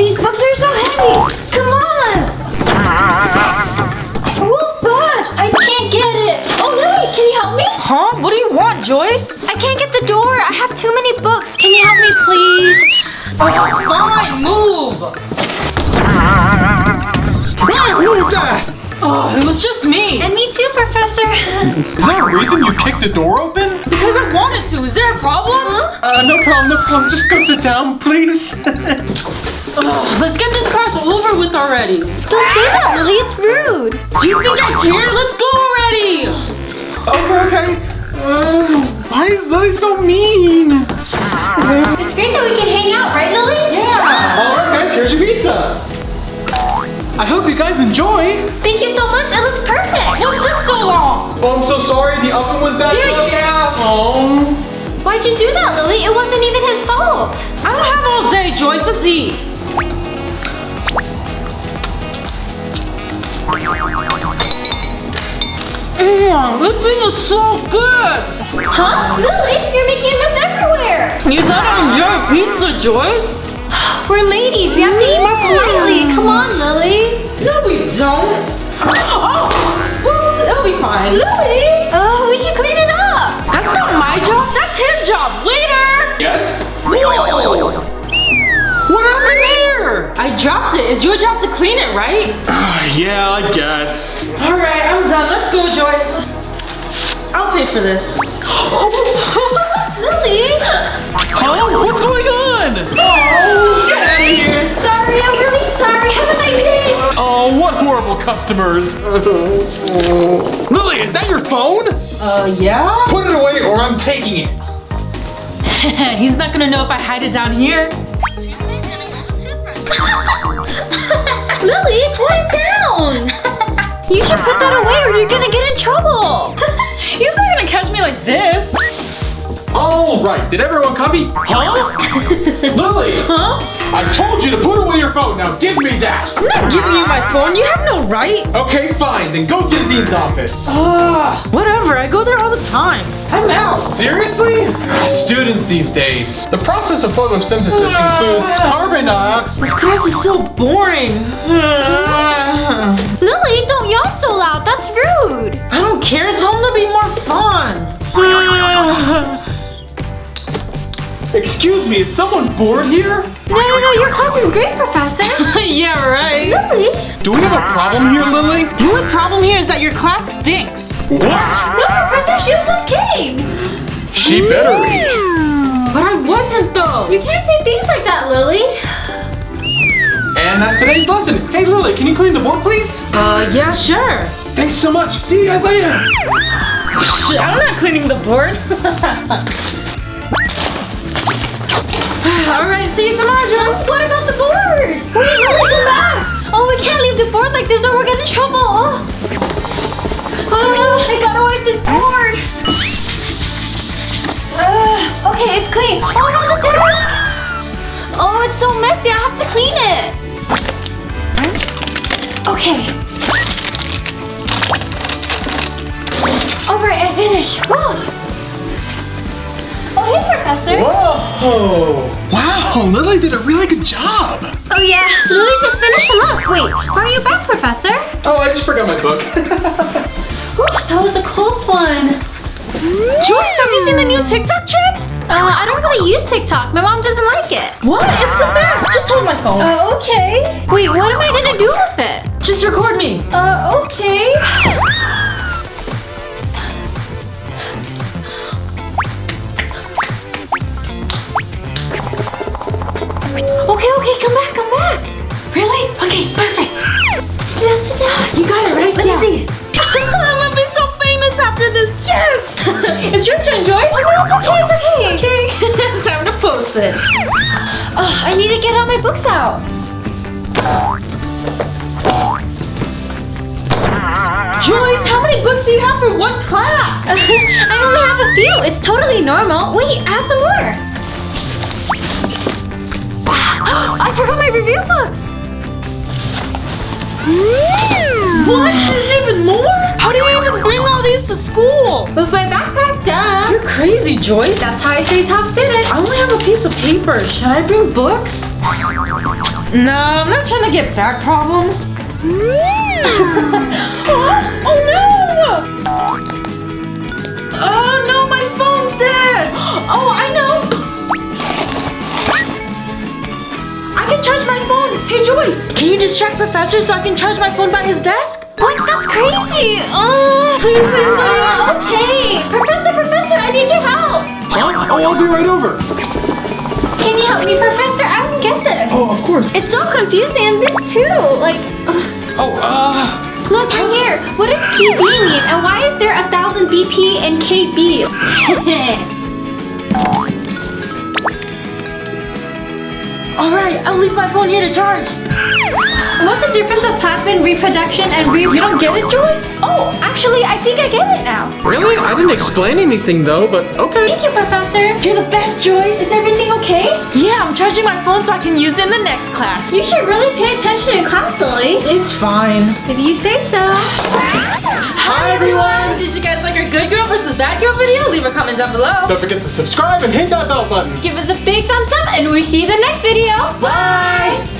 these books are so heavy. Come on. Oh gosh, I can't get it. Oh Lily, can you help me? Huh? What do you want, Joyce? I can't get the door. I have too many books. Can you help me, please? Fine, move! Hey, who is that? Oh, it was just me. And me too, Professor. Is there a reason you kicked the door open? Because I wanted to. Is there a problem? No problem. Just go sit down, please. Let's get this class over with already. Don't say that, Lily. It's rude. Do you think I care? Let's go already. Okay. Why is Lily so mean? It's great that we can hang out, right, Lily? Yeah. Alright guys, here's your pizza. I hope you guys enjoy. Thank you so much. It looks perfect. What took so long? Oh, I'm so sorry. The oven was bad. Yeah. Oh. Why'd you do that, Lily? It wasn't even his fault. I don't have all day, Joyce. Let's eat. This pizza is so good. Huh? Lily, you're making a mess everywhere. You gotta enjoy pizza, Joyce. We're ladies. We have to eat more politely. Come on, Lily. No, we don't. Oh, whoops. It'll be fine. Lily! Oh, we should clean it up. That's not my job. That's his job. Later. Yes? Whoa! What happened here? I dropped it. It's your job to clean it, right? Yeah, I guess. All right, I'm done. Let's go, Joyce. I'll pay for this. Lily! Huh? What's going on? Oh, get out of here. Sorry, I'm really sorry. Have a nice day. Oh, what horrible customers. Lily, is that your phone? Yeah? Put it away or I'm taking it. He's not gonna know if I hide it down here. Lily, quiet down. You should put that away or you're gonna get in trouble. He's not gonna catch me like this. All right, did everyone copy? Huh? Lily, Huh? I told you to put away your phone. Now give me that. I'm not giving you my phone. You have no right. Okay, fine. Then go to the dean's office. Whatever. I go there all the time. I'm out. Seriously? Students these days. The process of photosynthesis includes carbon dioxide. This class is so boring. Lily, don't yawn so loud. That's rude. I don't care. Tell him to be more fun. Excuse me, is someone bored here? No, your class is great, Professor. Yeah, right. Really? Do we have a problem here, Lily? The only problem here is that your class stinks. What? No, Professor, she was just kidding. She better be. But I wasn't though. You can't say things like that, Lily. And that's today's lesson. Hey, Lily, can you clean the board, please? Yeah, sure. Thanks so much. See you guys later. Shit, I'm not cleaning the board. All right, see you tomorrow, Joyce. What about the board? Wait, Lily, come back. Oh, we can't leave the board like this or we'll get in trouble. Oh, I gotta wipe this board. Okay, it's clean. Oh no, the desk. Oh, it's so messy. I have to clean it. Okay. Alright, I finished. Whew. Oh, hey, Professor. Whoa! Wow, Lily did a really good job. Oh, yeah. Lily just finished a lunch. Wait, why are you back, Professor? Oh, I just forgot my book. Whew, that was a close one. Joyce, have you seen the new TikTok trend? I don't really use TikTok. My mom doesn't like it. What? It's a mess. Just hold my phone. Okay. Wait, what am I gonna do with it? Just record me. Okay. Okay, come back. Really? Okay, perfect. Sit down. You got it, right? Let me see. I'm gonna be so famous after this. Yes! It's your turn, Joyce. Oh, it's okay. Okay. Time to post this. Oh, I need to get all my books out. Joyce, how many books do you have for one class? I only have a few. It's totally normal. Wait, I have some more. I forgot my review books. What? There's even more? How do you even bring all these to school? With my backpack, duh. You're crazy, Joyce. That's how I stay top student. I only have a piece of paper. Should I bring books? No, I'm not trying to get back problems. Oh no! Oh no, my phone's dead! Oh, I know! I can charge my phone! Hey Joyce, can you distract Professor so I can charge my phone by his desk? What? That's crazy. Oh, Please, please, please! okay. Professor, I need your help. Huh? Oh, I'll be right over. Can you help me, Professor? I don't get this. Oh, of course. It's so confusing, and this too. Like, look right here. What does KB mean, and why is there 1,000 BP and KB? All right, I'll leave my phone here to charge. What's the difference of plasmid reproduction and You don't get it, Joyce? Oh, actually, I think I get it now. Really? I didn't explain anything though, but okay. Thank you, Professor. You're the best, Joyce. Is everything okay? Yeah, I'm charging my phone so I can use it in the next class. You should really pay attention in class, Lily. It's fine. If you say so. Hi everyone! Did you guys like our good girl versus bad girl video? Leave a comment down below. Don't forget to subscribe and hit that bell button. Give us a big thumbs up, and we'll see you in the next video. Bye!